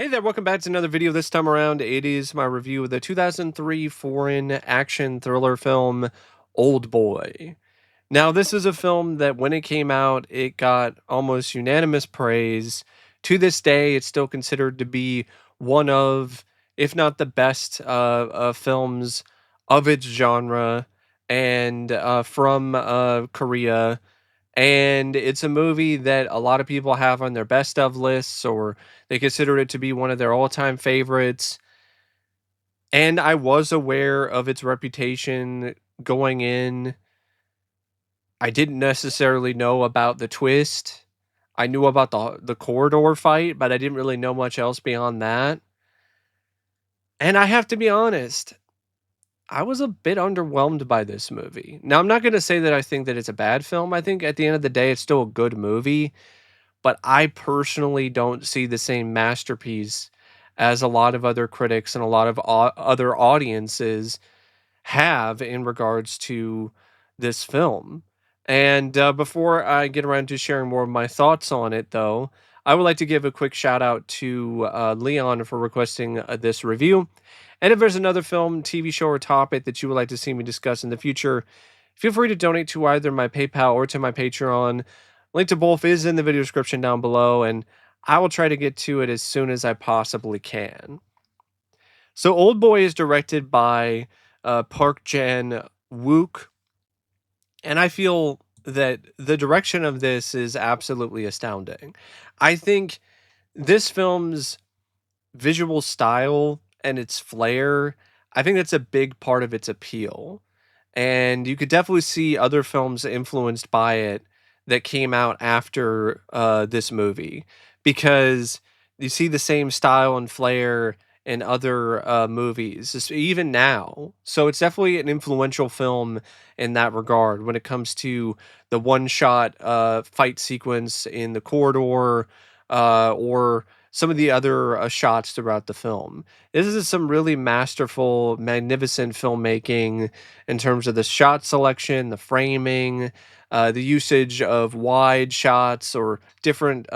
Hey there, welcome back to another video. This time around, it is my review of the 2003 foreign action thriller film, Oldboy. Now, this is a film that when it came out, it got almost unanimous praise. To this day, it's still considered to be one of, if not the best, films of its genre and from Korea. And it's a movie that a lot of people have on their best of lists, or they consider it to be one of their all-time favorites. And I was aware of its reputation going in. I didn't necessarily know about the twist. I knew about the corridor fight, but I didn't really know much else beyond that. And I have to be honest, I was a bit underwhelmed by this movie. Now, I'm not going to say that I think that it's a bad film. I think at the end of the day, it's still a good movie. But I personally don't see the same masterpiece as a lot of other critics and a lot of other audiences have in regards to this film. And before I get around to sharing more of my thoughts on it, though, I would like to give a quick shout out to Leon for requesting this review. And if there's another film, TV show, or topic that you would like to see me discuss in the future, feel free to donate to either my PayPal or to my Patreon. Link to both is in the video description down below, and I will try to get to it as soon as I possibly can. So, Oldboy is directed by Park Chan-wook, and I feel that the direction of this is absolutely astounding. I think this film's visual style and its flair, I think that's a big part of its appeal. And you could definitely see other films influenced by it that came out after this movie, because you see the same style and flair in other movies, even now. So it's definitely an influential film in that regard when it comes to the one shot fight sequence in the corridor, or some of the other shots throughout the film. This is some really masterful, magnificent filmmaking in terms of the shot selection, the framing, the usage of wide shots or different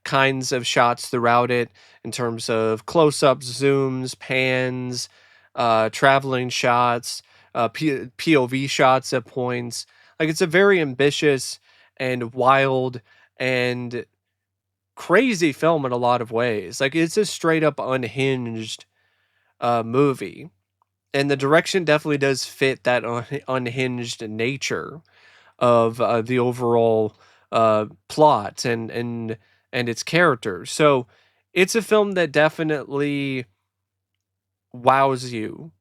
kinds of shots throughout it, in terms of close ups, zooms, pans, traveling shots, POV shots at points. Like, it's a very ambitious and wild and crazy film in a lot of ways. Like, it's a straight up unhinged movie, and the direction definitely does fit that unhinged nature of the overall plot and its characters. So it's a film that definitely wows you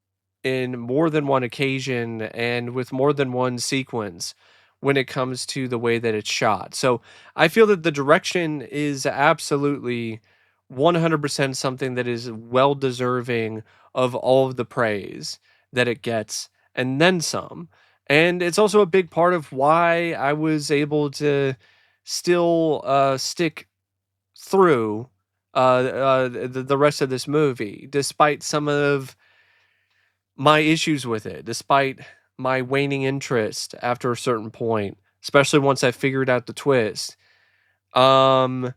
in more than one occasion and with more than one sequence when it comes to the way that it's shot. So I feel that the direction is absolutely 100% something that is well deserving of all of the praise that it gets and then some. And it's also a big part of why I was able to still stick through the rest of this movie, despite some of my issues with it, despite my waning interest after a certain point, especially once I figured out the twist. Um,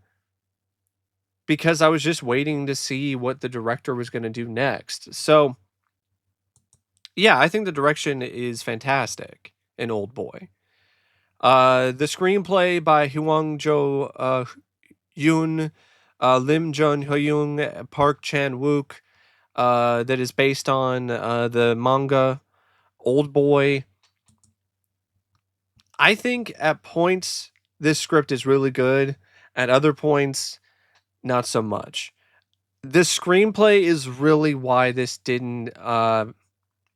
because I was just waiting to see what the director was going to do next. So, yeah, I think the direction is fantastic in Old Boy. The screenplay by Hwang Jo Yoon, Lim Jun Hyung, Park Chan Wook, that is based on the manga Old Boy. I think at points this script is really good. At other points, not so much. The screenplay is really why this didn't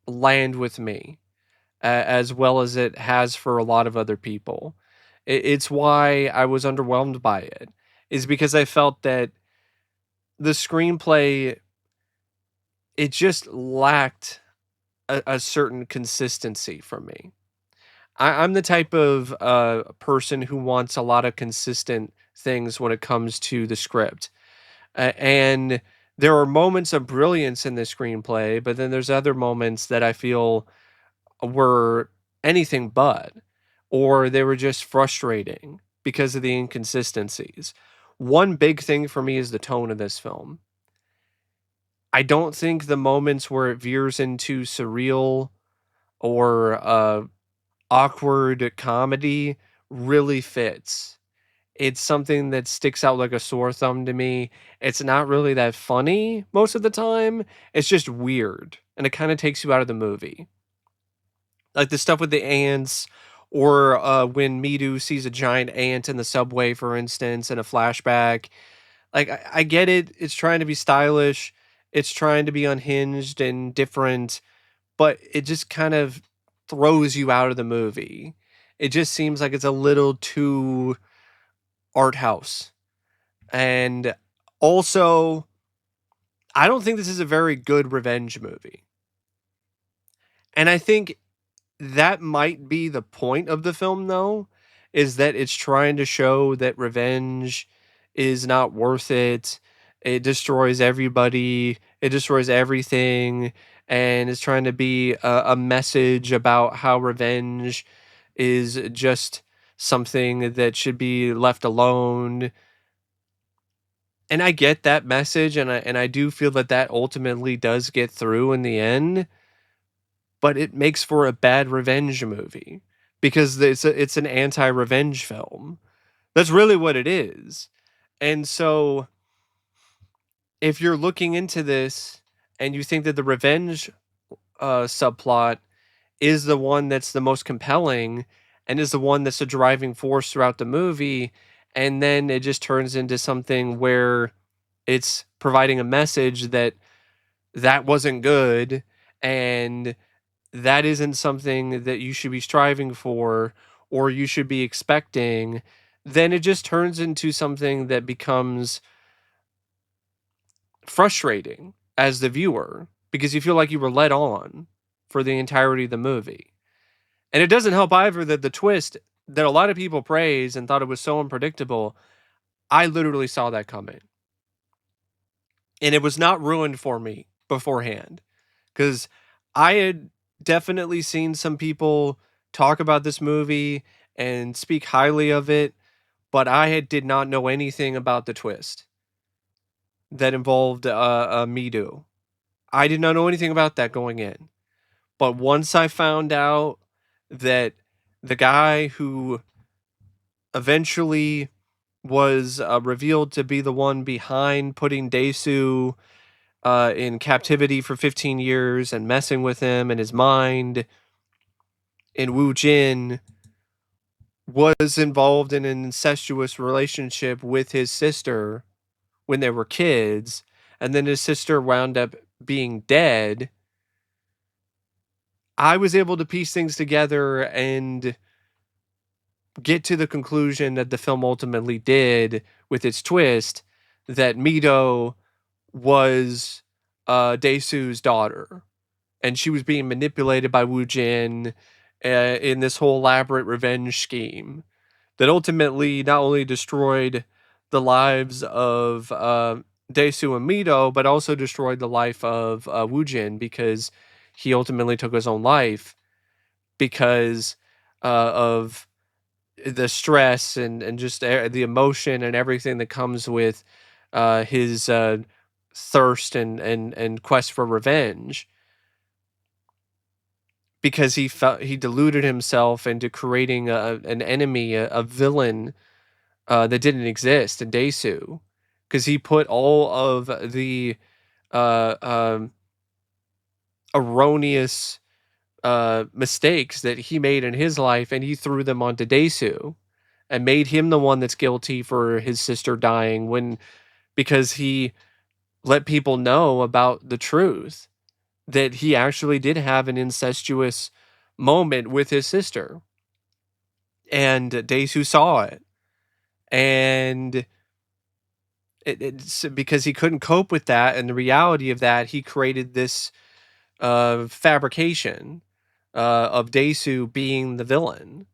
land with me as well as it has for a lot of other people. It's why I was underwhelmed by it, is because I felt that the screenplay, it just lacked a certain consistency from me. I'm the type of person who wants a lot of consistent things when it comes to the script. And there are moments of brilliance in the screenplay, but then there's other moments that I feel were anything but, or they were just frustrating because of the inconsistencies. One big thing for me is the tone of this film. I don't think the moments where it veers into surreal or awkward comedy really fits. It's something that sticks out like a sore thumb to me. It's not really that funny most of the time. It's just weird, and it kind of takes you out of the movie. Like the stuff with the ants, or when Midu sees a giant ant in the subway, for instance, in a flashback. Like I get it. It's trying to be stylish. It's trying to be unhinged and different, but it just kind of throws you out of the movie. It just seems like it's a little too art house. And also, I don't think this is a very good revenge movie. And I think that might be the point of the film, though, is that it's trying to show that revenge is not worth it. It destroys everybody, it destroys everything, and it's trying to be a message about how revenge is just something that should be left alone. And I get that message, and I do feel that that ultimately does get through in the end, but it makes for a bad revenge movie because it's an anti-revenge film. That's really what it is. And so if you're looking into this and you think that the revenge subplot is the one that's the most compelling and is the one that's the driving force throughout the movie, and then it just turns into something where it's providing a message that that wasn't good, and that isn't something that you should be striving for or you should be expecting, then it just turns into something that becomes frustrating as the viewer because you feel like you were led on for the entirety of the movie. And it doesn't help either that the twist that a lot of people praise and thought it was so unpredictable, I literally saw that coming. And it was not ruined for me beforehand because I had definitely seen some people talk about this movie and speak highly of it, but did not know anything about the twist that involved Midu. I did not know anything about that going in. But once I found out that the guy who eventually was revealed to be the one behind putting Dae-su in captivity for 15 years and messing with him and his mind, and Woo Jin was involved in an incestuous relationship with his sister when they were kids, and then his sister wound up being dead. I was able to piece things together and get to the conclusion that the film ultimately did with its twist that Mito was Dae-su's daughter, and she was being manipulated by Woo Jin in this whole elaborate revenge scheme that ultimately not only destroyed the lives of Dae-su and Mito, but also destroyed the life of Woo Jin because he ultimately took his own life because of the stress and just the emotion and everything that comes with his thirst and quest for revenge, because he deluded himself into creating an enemy, a villain that didn't exist in Dae-su, because he put all of the uh, um, erroneous mistakes that he made in his life and he threw them onto Dae-su and made him the one that's guilty for his sister dying when because he let people know about the truth that he actually did have an incestuous moment with his sister, and Dae-su saw it, and it's because he couldn't cope with that and the reality of that, he created this fabrication of Dae-su being the villain.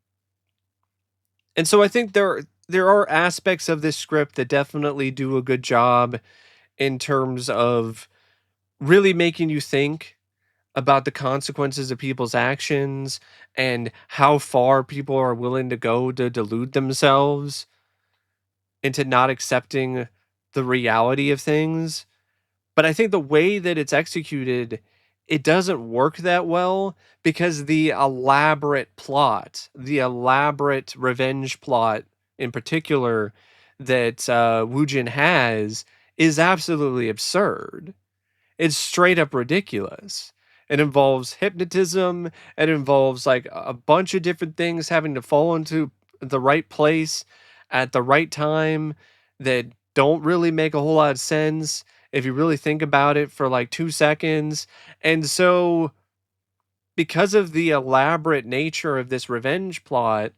And so I think there are aspects of this script that definitely do a good job in terms of really making you think about the consequences of people's actions and how far people are willing to go to delude themselves into not accepting the reality of things. But I think the way that it's executed, it doesn't work that well because the elaborate plot, the elaborate revenge plot in particular that Woo Jin has is absolutely absurd. It's straight up ridiculous. It involves hypnotism. It involves like a bunch of different things having to fall into the right place at the right time that don't really make a whole lot of sense if you really think about it for like 2 seconds. And so, because of the elaborate nature of this revenge plot,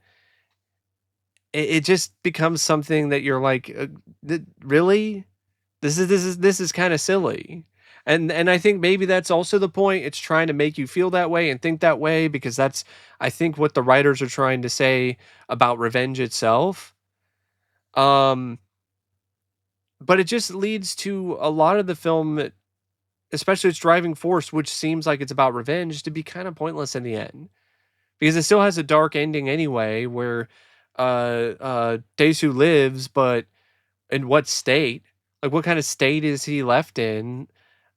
it just becomes something that you're like, really? This is kind of silly. And I think maybe that's also the point. It's trying to make you feel that way and think that way because that's I think what the writers are trying to say about revenge itself. Um but it just leads to a lot of the film, especially its driving force, which seems like it's about revenge, to be kind of pointless in the end. Because it still has a dark ending anyway, where Daesu lives, but in what state? Like, what kind of state is he left in?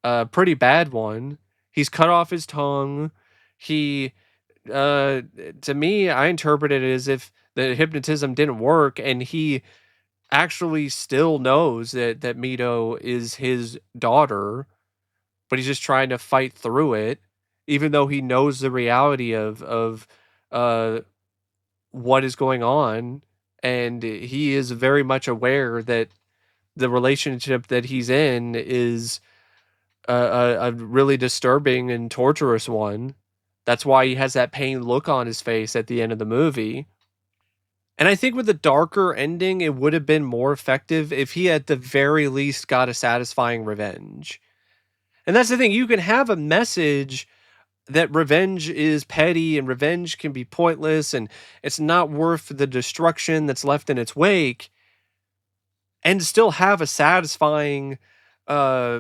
A pretty bad one. He's cut off his tongue. He, uh, to me, I interpret it as if the hypnotism didn't work, and he actually still knows that Mito is his daughter, but he's just trying to fight through it, even though he knows the reality of uh what is going on, and he is very much aware that the relationship that he's in is a really disturbing and torturous one. That's why he has that pain look on his face at the end of the movie. And I think with a darker ending, it would have been more effective if he at the very least got a satisfying revenge. And that's the thing, you can have a message that revenge is petty and revenge can be pointless and it's not worth the destruction that's left in its wake, and still have a satisfying uh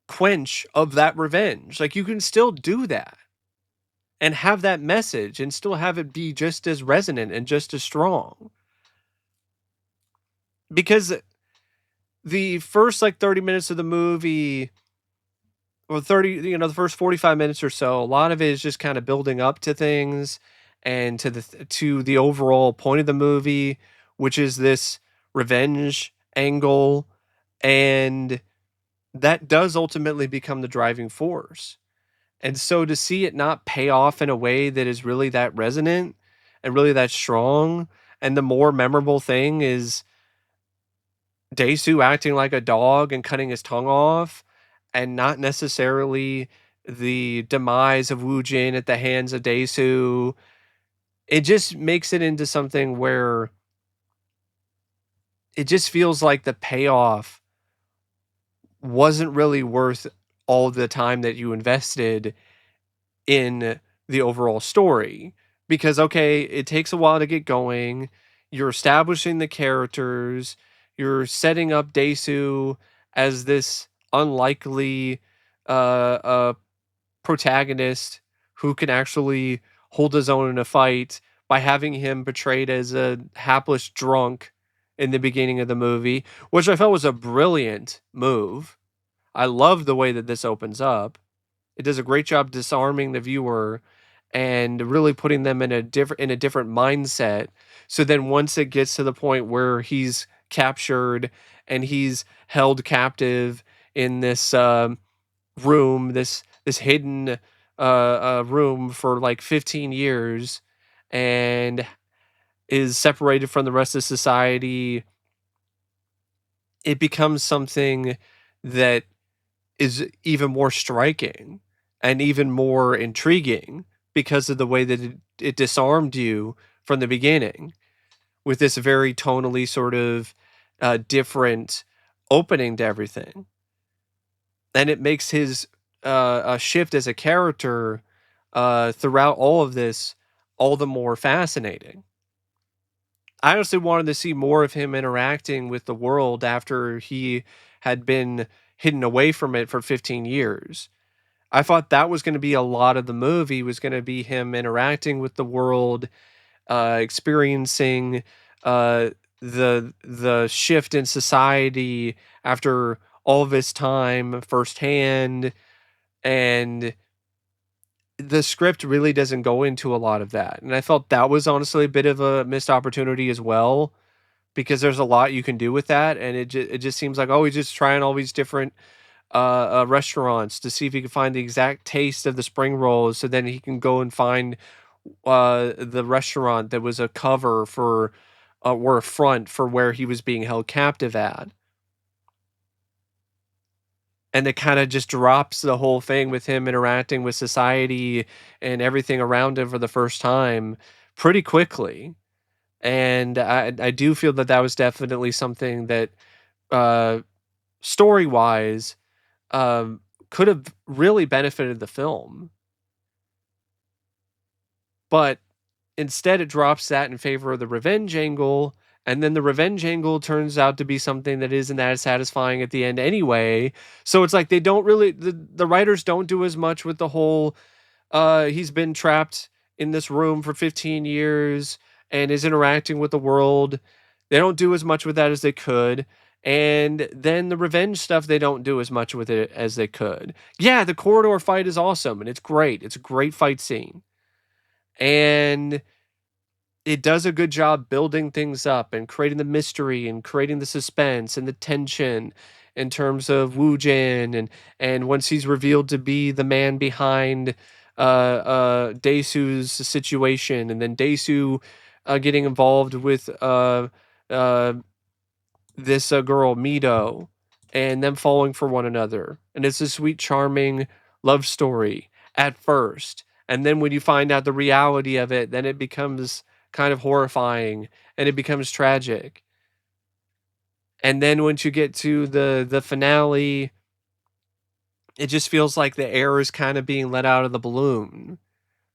quench of that revenge. Like, you can still do that and have that message and still have it be just as resonant and just as strong. Because the first like 30 minutes of the movie, or 30, the first 45 minutes or so, a lot of it is just kind of building up to things and to the overall point of the movie, which is this revenge angle, and that does ultimately become the driving force. And so to see it not pay off in a way that is really that resonant and really that strong, and the more memorable thing is Daesu acting like a dog and cutting his tongue off, and not necessarily the demise of Woo Jin at the hands of Daesu. It just makes it into something where it just feels like the payoff wasn't really worth all the time that you invested in the overall story. Because okay, it takes a while to get going. You're establishing the characters. You're setting up Daesu as this unlikely uh protagonist who can actually hold his own in a fight by having him portrayed as a hapless drunk in the beginning of the movie, which I felt was a brilliant move. I love the way that this opens up. It does a great job disarming the viewer and really putting them in a different mindset. So then once it gets to the point where he's captured and he's held captive in this room, this hidden room for like 15 years, and is separated from the rest of society, it becomes something that is even more striking and even more intriguing because of the way that it disarmed you from the beginning with this very tonally sort of different opening to everything. And it makes his shift as a character throughout all of this all the more fascinating. I honestly wanted to see more of him interacting with the world after he had been hidden away from it for 15 years. I thought that was going to be a lot of the movie, was going to be him interacting with the world, experiencing uh, the shift in society after all of his time firsthand, and the script really doesn't go into a lot of that. And I felt that was honestly a bit of a missed opportunity as well, because there's a lot you can do with that, and it just seems like, oh, he's just trying all these different restaurants to see if he can find the exact taste of the spring rolls, so then he can go and find the restaurant that was a cover for or a front for where he was being held captive at. And it kind of just drops the whole thing with him interacting with society and everything around him for the first time pretty quickly. And I do feel that that was definitely something that uh, story wise um, could have really benefited the film. But instead, it drops that in favor of the revenge angle, and then the revenge angle turns out to be something that isn't as satisfying at the end anyway. So it's like they don't really the writers don't do as much with the whole he's been trapped in this room for 15 years and is interacting with the world. They don't do as much with that as they could. And then the revenge stuff, they don't do as much with it as they could. Yeah, the corridor fight is awesome and it's great. It's a great fight scene. And it does a good job building things up and creating the mystery and creating the suspense and the tension in terms of Woo Jin, and once he's revealed to be the man behind Dae-su's situation, and then Dae-su getting involved with uh this girl Mido, and them falling for one another, and it's a sweet charming love story at first, and then when you find out the reality of it, then it becomes kind of horrifying and it becomes tragic. And then once you get to the finale, it just feels like the air is kind of being let out of the balloon,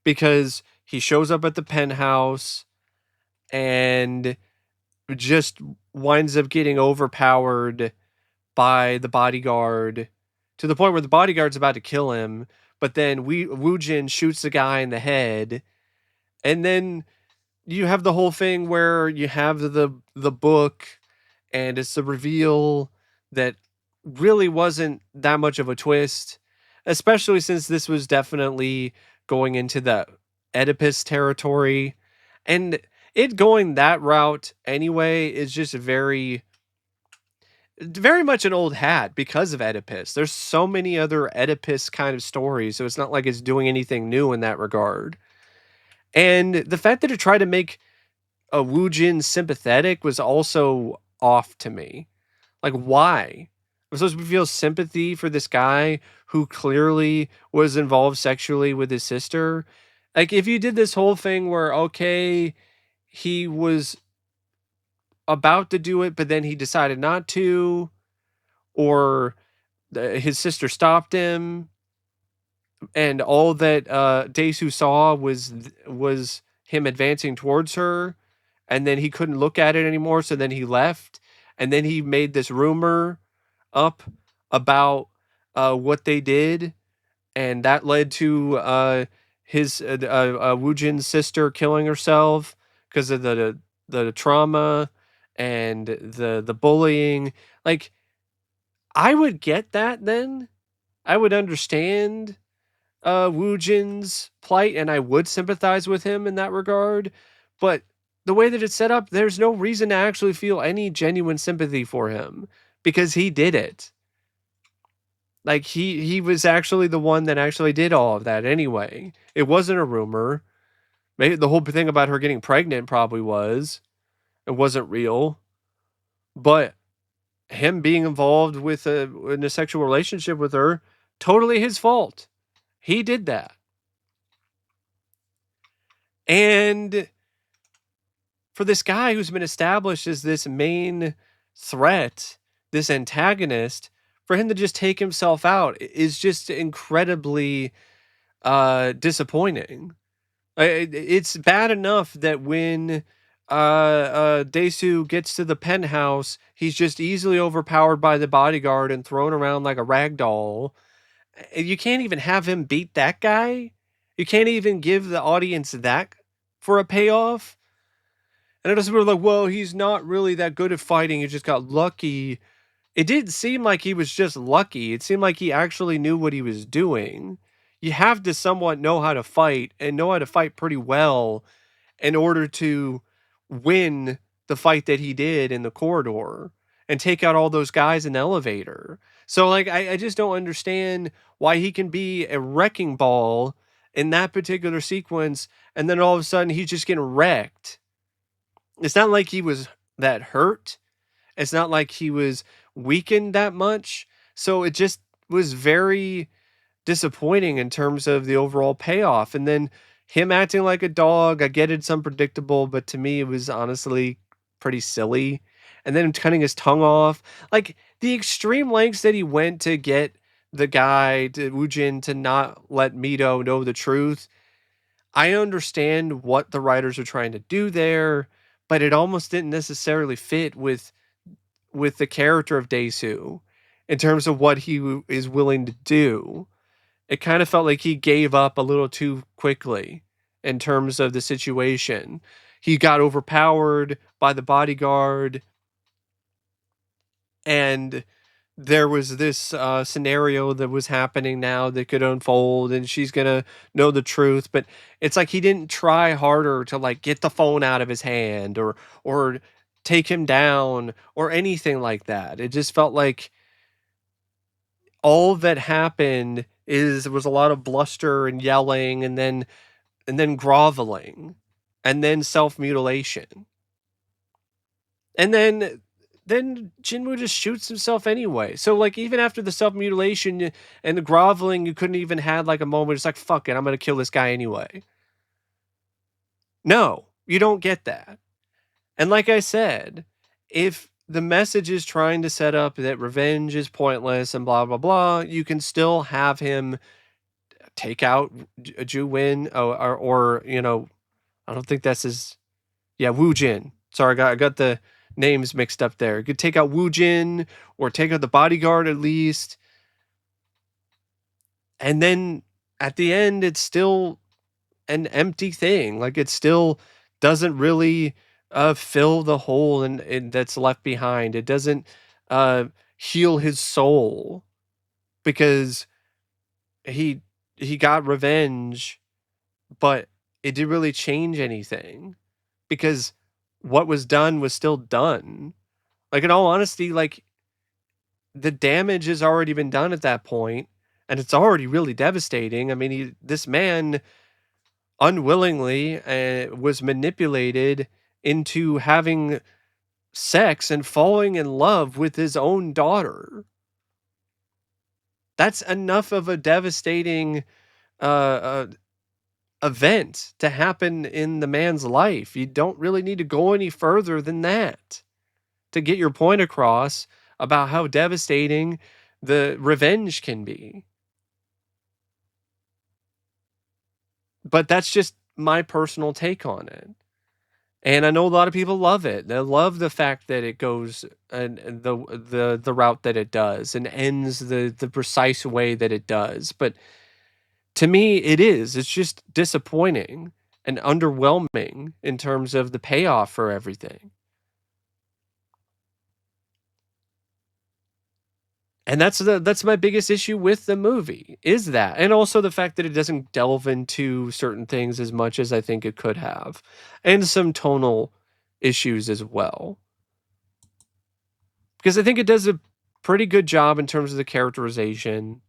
because he shows up at the penthouse and just winds up getting overpowered by the bodyguard, to the point where the bodyguard's about to kill him, but then Woo Jin shoots the guy in the head, and then you have the whole thing where you have the book, and it's the reveal that really wasn't that much of a twist, especially since this was definitely going into the Oedipus territory, and it going that route anyway is just very much an old hat because of Oedipus. There's so many other Oedipus kind of stories, so it's not like it's doing anything new in that regard. And the fact that it tried to make a Woo Jin sympathetic was also off to me. Like, why? I'm supposed to feel sympathy for this guy who clearly was involved sexually with his sister. Like, if you did this whole thing where, okay, he was about to do it, but then he decided not to, or his sister stopped him, and all that Dae-su saw was him advancing towards her, and then he couldn't look at it anymore, so then he left, and then he made this rumor up about what they did, and that led to his Woo Jin's sister killing herself because of the trauma and the bullying. Like, I would get that then. I would understand Woo Jin's plight, and I would sympathize with him in that regard. But the way that it's set up, there's no reason to actually feel any genuine sympathy for him because he did it. Like, he was actually the one that actually did all of that anyway. It wasn't a rumor. Maybe the whole thing about her getting pregnant probably was. It wasn't real. But him being involved with in a sexual relationship with her, totally his fault. He did that. And for this guy who's been established as this main threat, this antagonist, for him to just take himself out is just incredibly disappointing. It's bad enough that when Dae-su gets to the penthouse, he's just easily overpowered by the bodyguard and thrown around like a rag doll. You can't even have him beat that guy. You can't even give the audience that for a payoff. And it doesn't really like, well, he's not really that good at fighting. He just got lucky It didn't seem like he was just lucky. It seemed like he actually knew what he was doing. You have to somewhat know how to fight and know how to fight pretty well in order to win the fight that he did in the corridor and take out all those guys in the elevator. So like I just don't understand why he can be a wrecking ball in that particular sequence and then all of a sudden he's just getting wrecked. It's not like he was that hurt. It's not like he was weakened that much. So it just was very disappointing in terms of the overall payoff. And then him acting like a dog, I get it's unpredictable, but to me, it was honestly pretty silly. And then him cutting his tongue off, like the extreme lengths that he went to get the guy to Woojin to not let Mito know the truth. I understand what the writers are trying to do there, but it almost didn't necessarily fit with the character of Dae-su in terms of what is willing to do. It kind of felt like he gave up a little too quickly in terms of the situation. He got overpowered by the bodyguard, and there was this scenario that was happening now that could unfold, and she's gonna know the truth. But it's like he didn't try harder to like get the phone out of his hand or take him down or anything like that. It just felt like all that happened is there was a lot of bluster and yelling and then groveling and then self-mutilation. And then Jinwoo just shoots himself anyway. So like even after the self-mutilation and the groveling, you couldn't even had like a moment. It's like, fuck it, I'm gonna kill this guy anyway. No, you don't get that. And like I said, if the message is trying to set up that revenge is pointless and blah blah blah, you can still have him take out Ju Win or I don't think that's his. Yeah, Woo Jin. Sorry, I got the names mixed up there. You could take out Woo Jin or take out the bodyguard at least, and then at the end, it's still an empty thing. Like it still doesn't really fill the hole that's left behind. It doesn't uh, heal his soul because he he got revenge, but it didn't really change anything because what was done was still done. Like in all honesty, like the damage has already been done at that point, and it's already really devastating. I mean, this man unwillingly was manipulated into having sex and falling in love with his own daughter. That's enough of a devastating uh, event to happen in the man's life. You don't really need to go any further than that to get your point across about how devastating the revenge can be. But that's just my personal take on it. And I know a lot of people love it. They love the fact that it goes and the route that it does and ends the precise way that it does. But to me, it is. It's just disappointing and underwhelming in terms of the payoff for everything. And that's my biggest issue with the movie, is that. And also the fact that it doesn't delve into certain things as much as I think it could have. And some tonal issues as well. Because I think it does a pretty good job in terms of the characterization.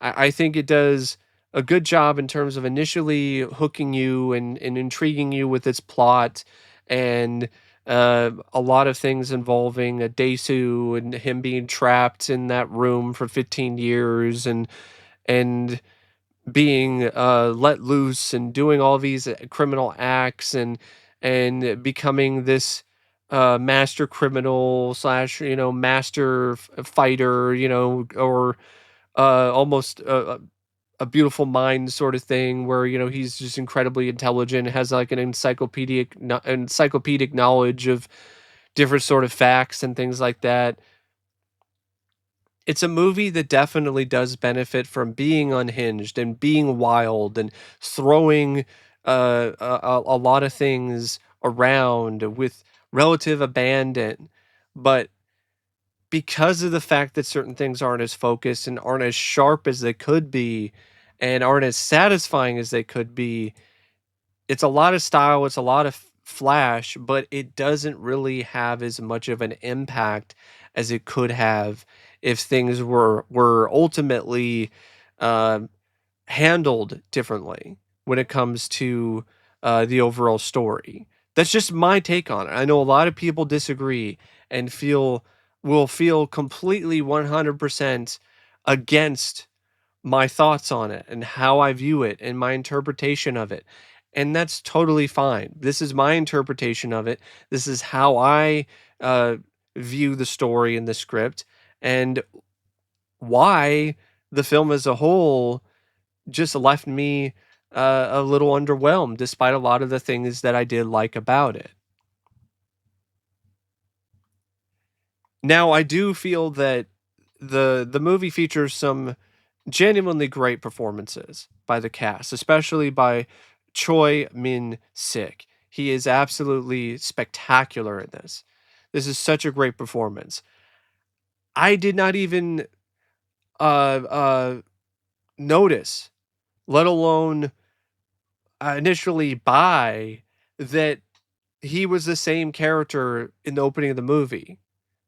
I think it does a good job in terms of initially hooking you and intriguing you with its plot and a lot of things involving a Dae-su and him being trapped in that room for 15 years and being let loose and doing all these criminal acts and becoming this master criminal slash master fighter or almost a beautiful mind sort of thing where he's just incredibly intelligent, has like an encyclopedic knowledge of different sort of facts and things like that. It's a movie that definitely does benefit from being unhinged and being wild and throwing a lot of things around with relative abandon, but because of the fact that certain things aren't as focused and aren't as sharp as they could be and aren't as satisfying as they could be, it's a lot of style, it's a lot of flash, but it doesn't really have as much of an impact as it could have if things were ultimately um, handled differently when it comes to the overall story. That's just my take on it. I know a lot of people disagree and will feel completely 100% against my thoughts on it and how I view it and my interpretation of it. And that's totally fine. This is my interpretation of it. This is how I uh, view the story and the script, and why the film as a whole just left me a little underwhelmed, despite a lot of the things that I did like about it. Now, I do feel that the movie features some genuinely great performances by the cast, especially by Choi Min-sik. He is absolutely spectacular in this. This is such a great performance. I did not even notice, let alone initially buy, that he was the same character in the opening of the movie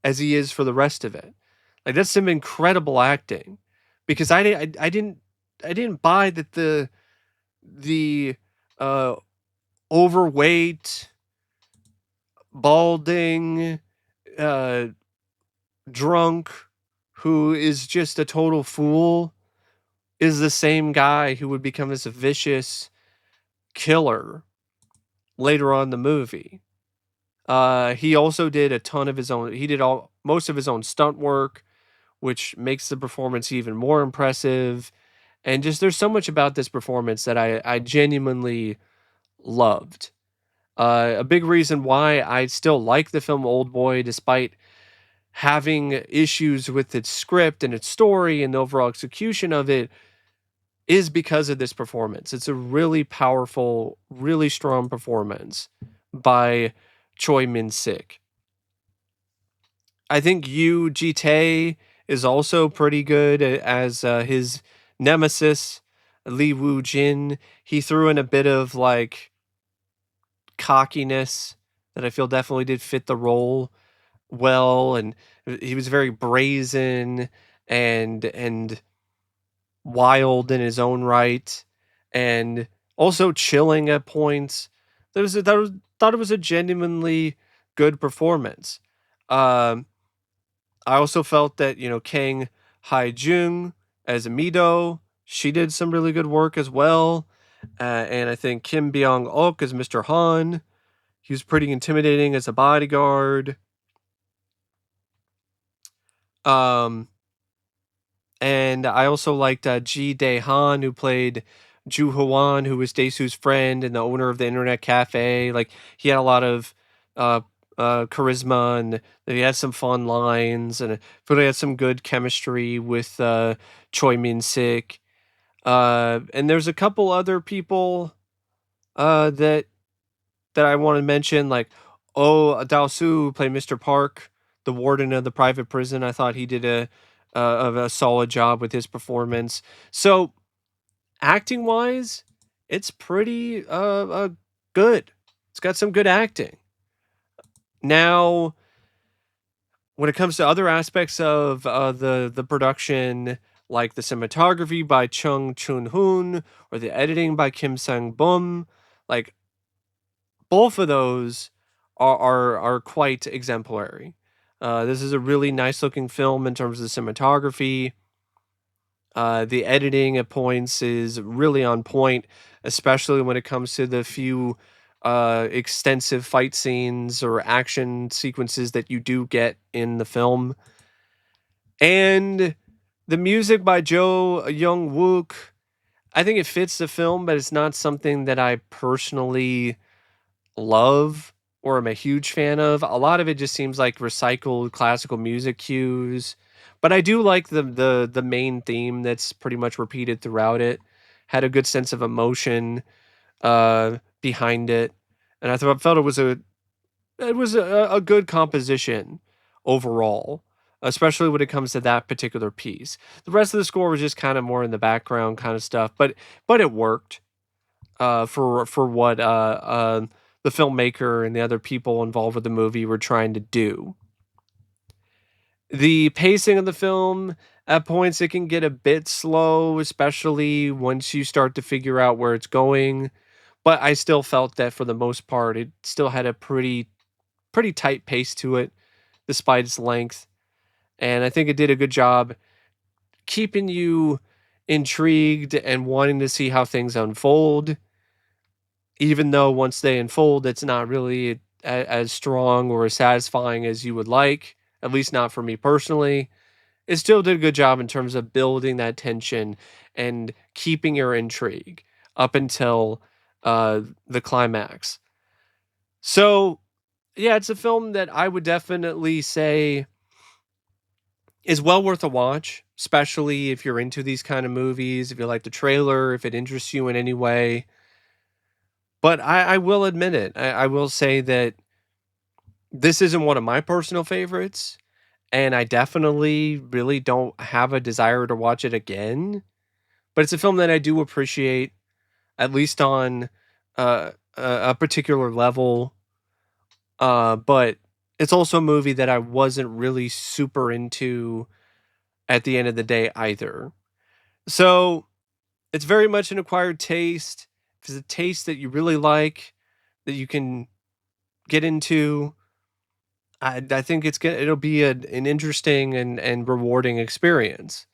as he is for the rest of it. Like, that's some incredible acting, because I didn't buy that the uh overweight, balding, uh drunk, who is just a total fool, is the same guy who would become this vicious killer later on in the movie. He also did a ton of his own. He did all most of his own stunt work, which makes the performance even more impressive. And just there's so much about this performance that I genuinely loved. A big reason why I still like the film Old Boy, despite having issues with its script and its story and the overall execution of it, is because of this performance. It's a really powerful, really strong performance by Choi Min-sik. I think Yoo Ji-tae is also pretty good as his nemesis, Lee Woo-jin. He threw in a bit of like cockiness that I feel definitely did fit the role well, and he was very brazen and wild in his own right, and also chilling at points. Thought it was a genuinely good performance. Um, I also felt that, Kang Hyue-jung as Mido, she did some really good work as well. And I think Kim Byung-ok as Mr. Han, he was pretty intimidating as a bodyguard. Um, and I also liked Dae-han, who played Ju Hwan, who was Dae-soo's friend and the owner of the internet cafe. Like, he had a lot of uh, charisma, and he had some fun lines, and I feel he had some good chemistry with Choi Min-sik. And there's a couple other people that I want to mention, like Oh Dal-su, who played Mr. Park, the warden of the private prison. I thought he did a solid job with his performance. So acting wise, it's pretty good. It's got some good acting. Now, when it comes to other aspects of the production, like the cinematography by Chung Chun-hoon or the editing by Kim Sang-bum, like, both of those are quite exemplary. This is a really nice looking film in terms of the cinematography. The editing at points is really on point, especially when it comes to the few extensive fight scenes or action sequences that you do get in the film. And the music by Jo Young Wook, I think it fits the film, but it's not something that I personally love or am a huge fan of. A lot of it just seems like recycled classical music cues, but I do like the main theme that's pretty much repeated throughout it. Had a good sense of emotion behind it, and felt it was a good composition overall. especially when it comes to that particular piece. The rest of the score was just kind of more in the background kind of stuff, but it worked for what the filmmaker and the other people involved with the movie were trying to do. The pacing of the film, at points, it can get a bit slow, especially once you start to figure out where it's going. But I still felt that for the most part, it still had a pretty tight pace to it, despite its length. And I think it did a good job keeping you intrigued and wanting to see how things unfold, even though once they unfold, it's not really as strong or as satisfying as you would like, at least not for me personally. It still did a good job in terms of building that tension and keeping your intrigue up until the climax. So, yeah, it's a film that I would definitely say is well worth a watch, especially if you're into these kind of movies, if you like the trailer, if it interests you in any way. But I will admit it. I will say that this isn't one of my personal favorites, and I definitely really don't have a desire to watch it again. But it's a film that I do appreciate, at least on a particular level. But it's also a movie that I wasn't really super into at the end of the day either. So it's very much an acquired taste. If it's a taste that you really like, that you can get into, I think it'll be an interesting and rewarding experience.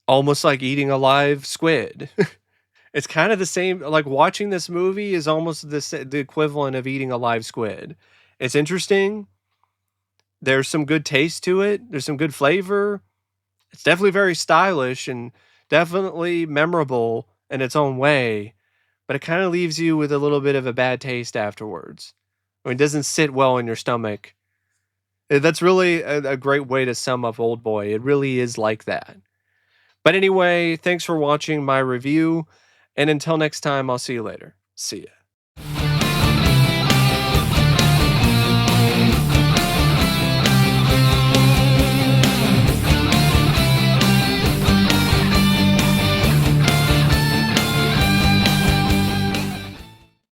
Almost like eating a live squid. It's kind of the same. Like watching this movie is almost the equivalent of eating a live squid. It's interesting. There's some good taste to it. There's some good flavor. It's definitely very stylish and definitely memorable in its own way, but it kind of leaves you with a little bit of a bad taste afterwards. I mean, it doesn't sit well in your stomach. That's really a great way to sum up Old Boy. It really is like that. But anyway, thanks for watching my review, and until next time, I'll see you later. See ya.